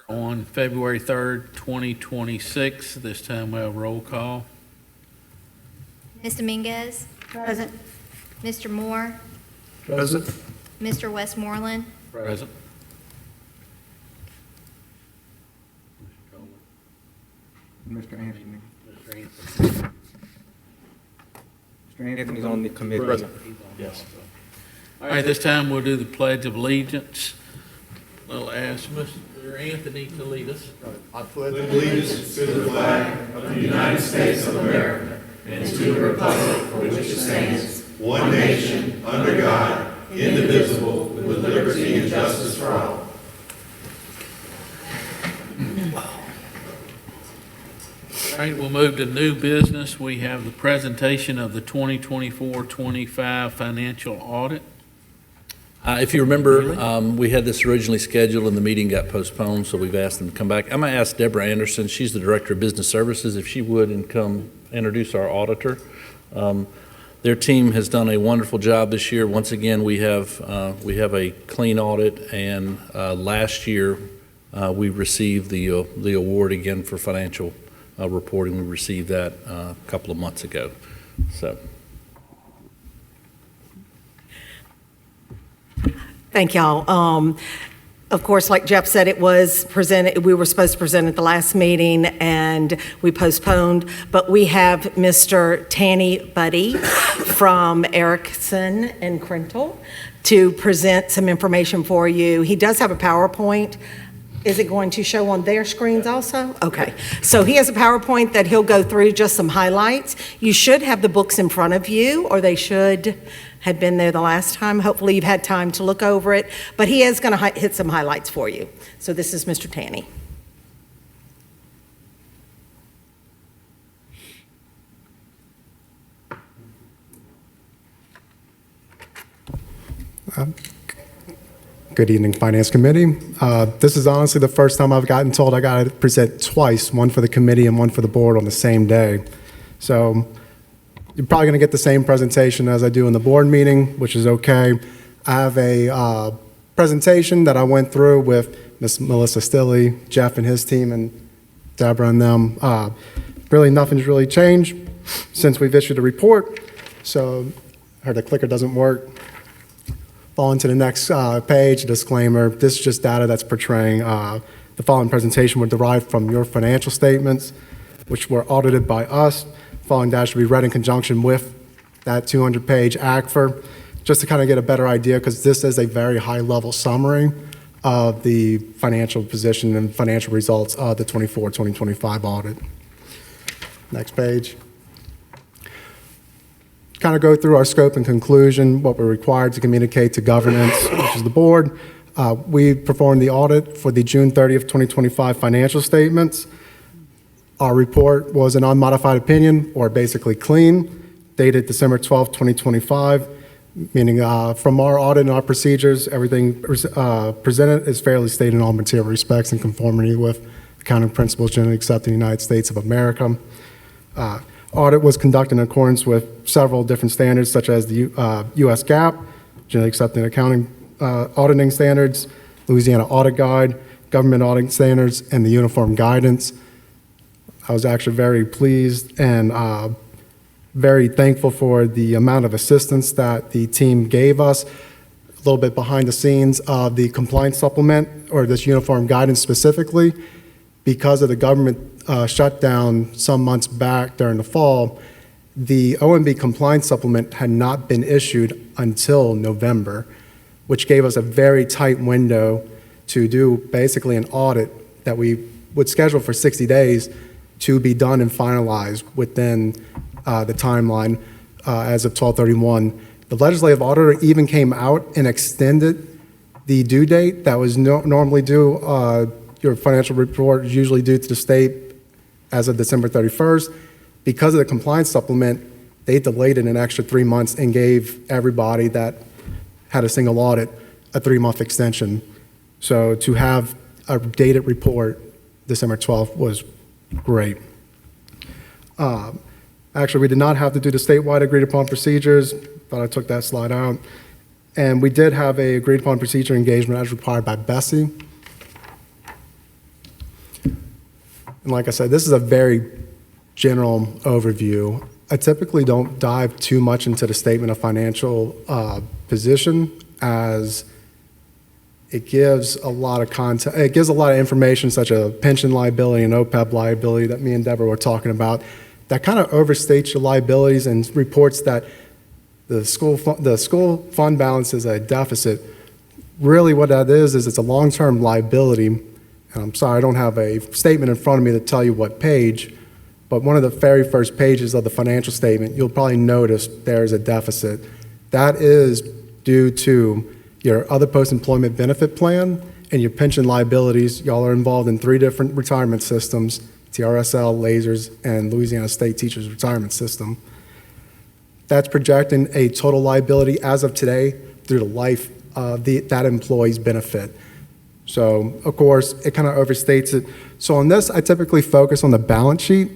On February 3rd, 2026, this time we have roll call. Ms. Dominguez? Present. Mr. Moore? Present. Mr. Westmoreland? Present. Mr. Anthony. Mr. Mr. Anthony's on the committee. Present. Yes. All right, this time we'll do the Pledge of Allegiance. I'll ask Mr. Anthony to lead us. I pledge allegiance to the flag of the United States of America and to the republic for which it stands, one nation, under God, indivisible, with liberty and justice for all. All right, we'll move to new business. We have the presentation of the 2024-25 financial audit. If you remember, we had this originally scheduled and the meeting got postponed, so we've asked them to come back. I'm going to ask Deborah Anderson, she's the Director of Business Services, if she would and come introduce our auditor. Their team has done a wonderful job this year. Once again, we have a clean audit, and last year we received the award again for financial reporting. We received that a couple of months ago. So. Thank y'all. Of course, like Jeff said, it was presented, we were supposed to present at the last meeting and we postponed, but we have Mr. Tanny Buddy from Erickson and Krentel to present some information for you. He does have a PowerPoint. Is it going to show on their screens also? Okay. So he has a PowerPoint that he'll go through, just some highlights. You should have the books in front of you, or they should have been there the last time. Hopefully you've had time to look over it, but he is going to hit some highlights for you. So this is Mr. Tanny. Good evening, Finance Committee. This is honestly the first time I've gotten told I got to present twice, one for the committee and one for the board on the same day. So you're probably going to get the same presentation as I do in the board meeting, which is okay. I have a presentation that I went through with Ms. Melissa Stilley, Jeff and his team, and Deborah and them. Really, nothing's really changed since we've issued a report. So I heard the clicker doesn't work. On to the next page, disclaimer. This is just data that's portraying the following presentation were derived from your financial statements, which were audited by us. Following data should be read in conjunction with that 200-page ACFR, just to kind of get a better idea, because this is a very high-level summary of the financial position and financial results of the 24-2025 audit. Next page. Kind of go through our scope and conclusion, what we're required to communicate to governance, which is the board. We performed the audit for the June 30th, 2025 financial statements. Our report was an unmodified opinion, or basically clean, dated December 12th, 2025, meaning from our audit and our procedures, everything presented is fairly stated in all material respects in conformity with accounting principles generally accepted in the United States of America. Audit was conducted in accordance with several different standards, such as the U.S. GAAP, generally accepted accounting auditing standards, Louisiana Audit Guide, government auditing standards, and the uniform guidance. I was actually very pleased and very thankful for the amount of assistance that the team gave us. A little bit behind the scenes of the compliance supplement, or this uniform guidance specifically, because of the government shutdown some months back during the fall, the OMB compliance supplement had not been issued until November, which gave us a very tight window to do basically an audit that we would schedule for 60 days to be done and finalized within the timeline as of 12/31. The legislative auditor even came out and extended the due date that was normally due. Your financial report is usually due to the state as of December 31st. Because of the compliance supplement, they delayed it an extra 3 months and gave everybody that had a single audit a 3-month extension. So to have a dated report December 12th was great. Actually, we did not have to do the statewide agreed upon procedures, but I took that slide out. And we did have a agreed upon procedure engagement as required by Bessie. And like I said, this is a very general overview. I typically don't dive too much into the statement of financial position, as it gives a lot of content, it gives a lot of information such as pension liability and OPEB liability that me and Deborah were talking about, that kind of overstates your liabilities and reports that the school fund balance is a deficit. Really what that is it's a long-term liability. And I'm sorry, I don't have a statement in front of me to tell you what page, but one of the very first pages of the financial statement, you'll probably notice there is a deficit. That is due to your other post-employment benefit plan and your pension liabilities. Y'all are involved in 3 different retirement systems, TRSL, Lasers, and Louisiana State Teachers Retirement System. That's projecting a total liability as of today through the life of that employee's benefit. So, of course, it kind of overstates it. So on this, I typically focus on the balance sheet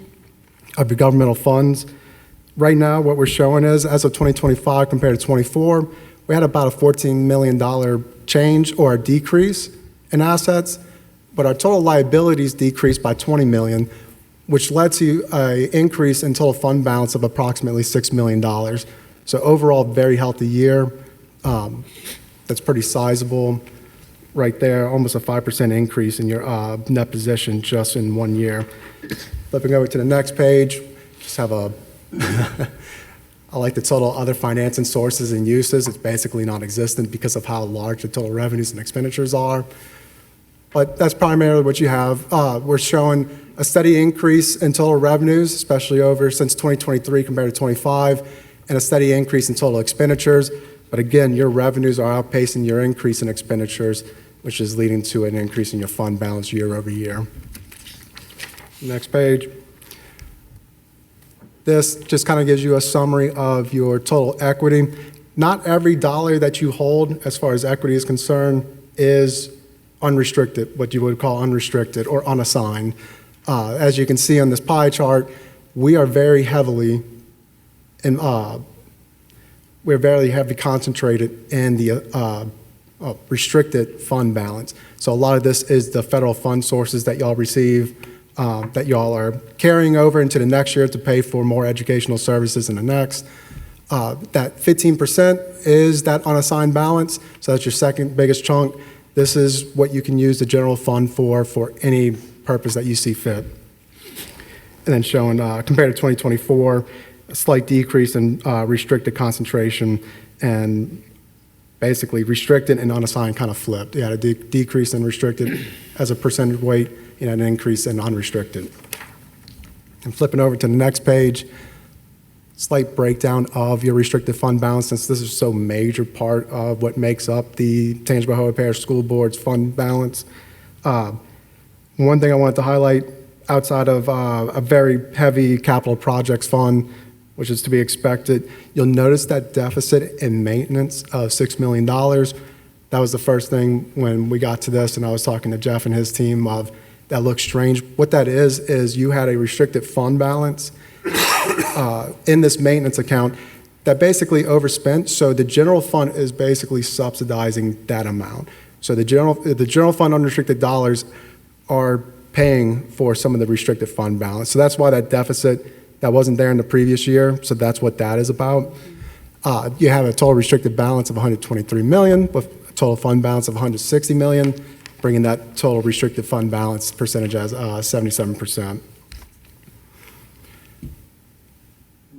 of your governmental funds. Right now, what we're showing is, as of 2025 compared to 24, we had about a $14 million change or a decrease in assets, but our total liabilities decreased by $20 million, which led to an increase in total fund balance of approximately $6 million. So overall, very healthy year. That's pretty sizable right there, almost a 5% increase in your net position just in 1 year. Flipping over to the next page, just have a, I like the total other financing sources and uses. It's basically non-existent because of how large the total revenues and expenditures are. But that's primarily what you have. We're showing a steady increase in total revenues, especially over since 2023 compared to 25, and a steady increase in total expenditures. But again, your revenues are outpacing your increase in expenditures, which is leading to an increase in your fund balance year over year. Next page. This just kind of gives you a summary of your total equity. Not every dollar that you hold as far as equity is concerned is unrestricted, what you would call unrestricted or unassigned. As you can see on this pie chart, we are very heavily concentrated in the restricted fund balance. So a lot of this is the federal fund sources that y'all receive, that y'all are carrying over into the next year to pay for more educational services in the next. That 15% is that unassigned balance, so that's your second biggest chunk. This is what you can use the general fund for any purpose that you see fit. And then showing, compared to 2024, a slight decrease in restricted concentration, and basically restricted and unassigned kind of flipped. You had a decrease in restricted as a percentage weight, and an increase in unrestricted. And flipping over to the next page, slight breakdown of your restricted fund balance, since this is so major part of what makes up the Tangipahoa Parish School Board's fund balance. One thing I wanted to highlight, outside of a very heavy capital projects fund, which is to be expected, you'll notice that deficit in maintenance of $6 million. That was the first thing when we got to this, and I was talking to Jeff and his team of, that looks strange. What that is you had a restricted fund balance in this maintenance account that basically overspent, so the general fund is basically subsidizing that amount. So the general fund unrestricted dollars are paying for some of the restricted fund balance. So that's why that deficit that wasn't there in the previous year, so that's what that is about. You have a total restricted balance of $123 million with a total fund balance of $160 million, bringing that total restricted fund balance percentage as 77%.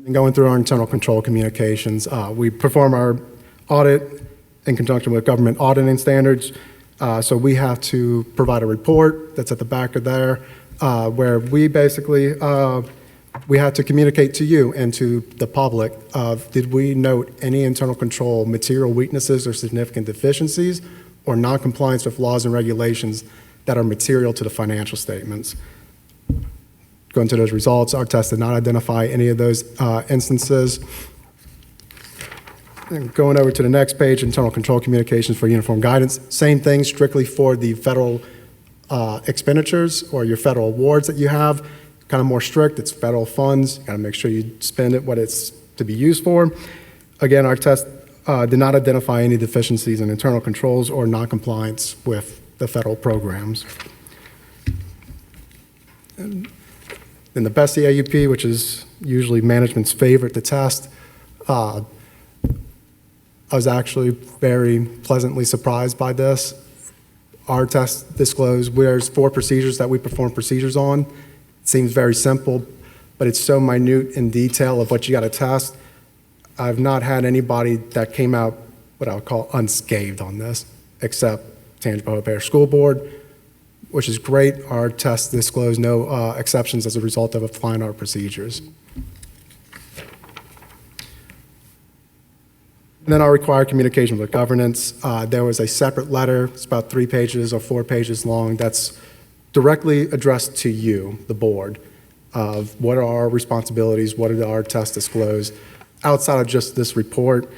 And going through our internal control communications, we perform our audit in conjunction with government auditing standards. So we have to provide a report that's at the back of there, where we basically, we have to communicate to you and to the public of, did we note any internal control material weaknesses or significant deficiencies or non-compliance with laws and regulations that are material to the financial statements. Going to those results, our test did not identify any of those instances. And going over to the next page, internal control communications for uniform guidance. Same thing, strictly for the federal expenditures or your federal awards that you have. Kind of more strict, it's federal funds. You gotta make sure you spend it what it's to be used for. Again, our test did not identify any deficiencies in internal controls or non-compliance with the federal programs. In the best AUP, which is usually management's favorite to test, I was actually very pleasantly surprised by this. Our test disclosed there's 4 procedures that we perform procedures on. It seems very simple, but it's so minute in detail of what you got to test. I've not had anybody that came out what I would call unscathed on this, except Tangipahoa Parish School Board, which is great. Our tests disclose no exceptions as a result of applying our procedures. And then our required communication with governance. There was a separate letter, it's about 3 pages or 4 pages long, that's directly addressed to you, the board, of what are our responsibilities, what do our tests disclose, outside of just this report.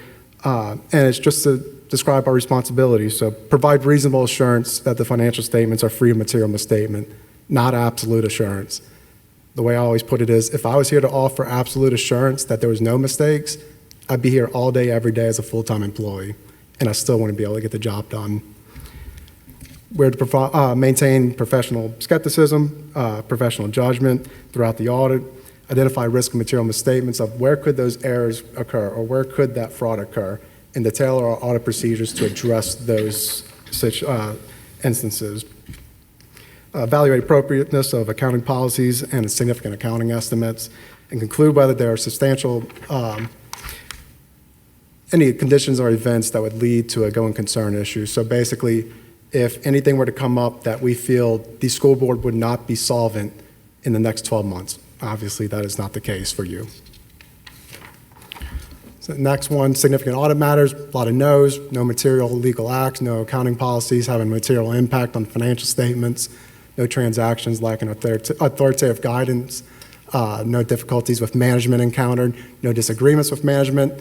And it's just to describe our responsibilities. So provide reasonable assurance that the financial statements are free of material misstatement, not absolute assurance. The way I always put it is, if I was here to offer absolute assurance that there was no mistakes, I'd be here all day, every day as a full-time employee, and I still wouldn't be able to get the job done. We're to maintain professional skepticism, professional judgment throughout the audit, identify risk and material misstatements of where could those errors occur or where could that fraud occur, and to tailor our audit procedures to address those such instances. Evaluate appropriateness of accounting policies and significant accounting estimates, and conclude whether there are substantial any conditions or events that would lead to a going concern issue. So basically, if anything were to come up that we feel the school board would not be solvent in the next 12 months, obviously that is not the case for you. So next one, significant audit matters, a lot of no's, no material legal acts, no accounting policies having material impact on financial statements, no transactions lacking authoritative guidance, no difficulties with management encountered, no disagreements with management,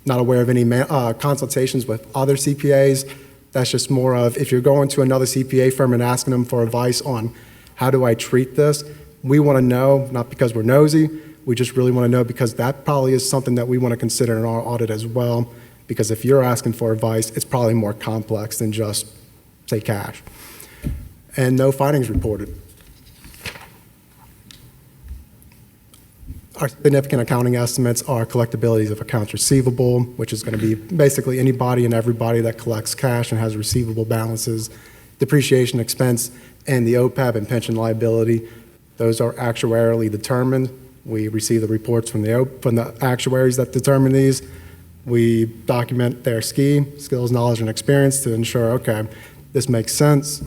not aware of any consultations with other CPAs. That's just more of if you're going to another CPA firm and asking them for advice on how do I treat this, we want to know, not because we're nosy, we just really want to know because that probably is something that we want to consider in our audit as well, because if you're asking for advice, it's probably more complex than just, say, cash. And no findings reported. Our significant accounting estimates are collectabilities of accounts receivable, which is going to be basically anybody and everybody that collects cash and has receivable balances, depreciation expense, and the OPEB and pension liability. Those are actuarially determined. We receive the reports from the actuaries that determine these. We document their skills, knowledge, and experience to ensure, okay, this makes sense.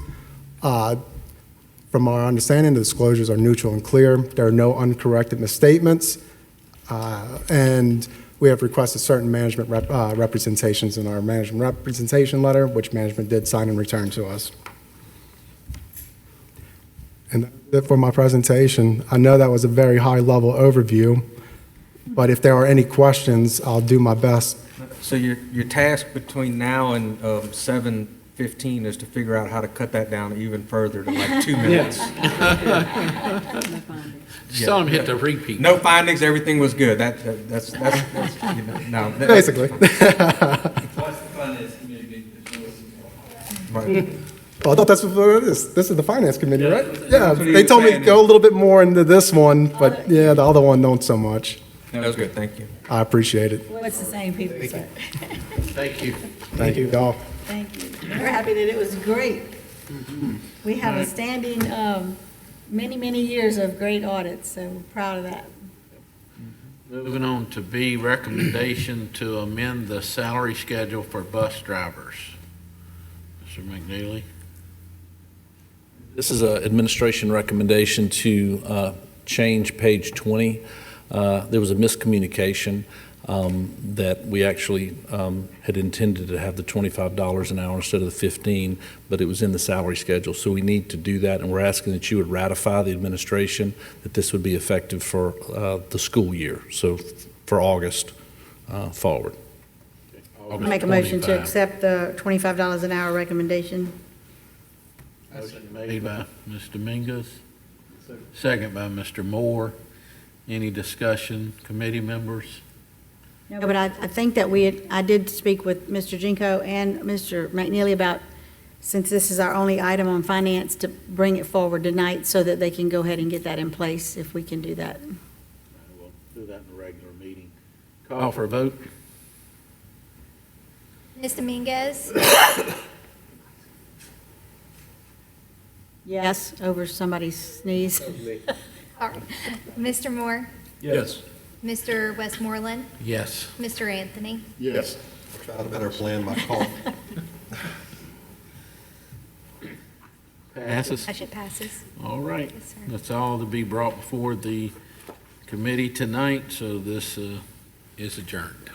From our understanding, the disclosures are neutral and clear. There are no uncorrected misstatements. And we have requested certain management representations in our management representation letter, which management did sign and return to us. And that's it for my presentation. I know that was a very high-level overview, but if there are any questions, I'll do my best. So your task between now and 7:15 is to figure out how to cut that down even further to like 2 minutes. Just tell them hit the repeat. No findings, everything was good. That's you know, no. Basically. Right. Well, I thought that's what it is. This is the finance committee, right? Yeah, That's what he they was told me to saying. go a little bit more into this one, but yeah, the other one don't so much. That was good, thank you. I appreciate it. Well, it's the same people, sir. Thank you. Thank you, y'all. Thank you. We're happy that it was great. We have a standing, many, many years of great audits, so we're proud of that. Moving on to B, recommendation to amend the salary schedule for bus drivers. Mr. McNeely? This is an administration recommendation to change page 20. There was a miscommunication that we actually had intended to have the $25 an hour instead of the 15, but it was in the salary schedule. So we need to do that, and we're asking that you would ratify the administration that this would be effective for the school year, so for August forward. I'll make a motion to accept the $25 an hour recommendation. Motion made by Mr. Mingus, second by Mr. Moore. Any discussion, committee members? No, but I think that I did speak with Mr. Jinko and Mr. McNeely about since this is our only item on finance, to bring it forward tonight so that they can go ahead and get that in place, if we can do that. We'll do that in a regular meeting. Call for a vote? Ms. Dominguez? Yes, over somebody's sneeze. Sorry. Mr. Moore? Yes. Mr. Westmoreland? Yes. Mr. Anthony? Yes. Try to better plan my cough. Passes? Motion passes. All right. Yes, sir. That's all to be brought before the committee tonight, so this is adjourned.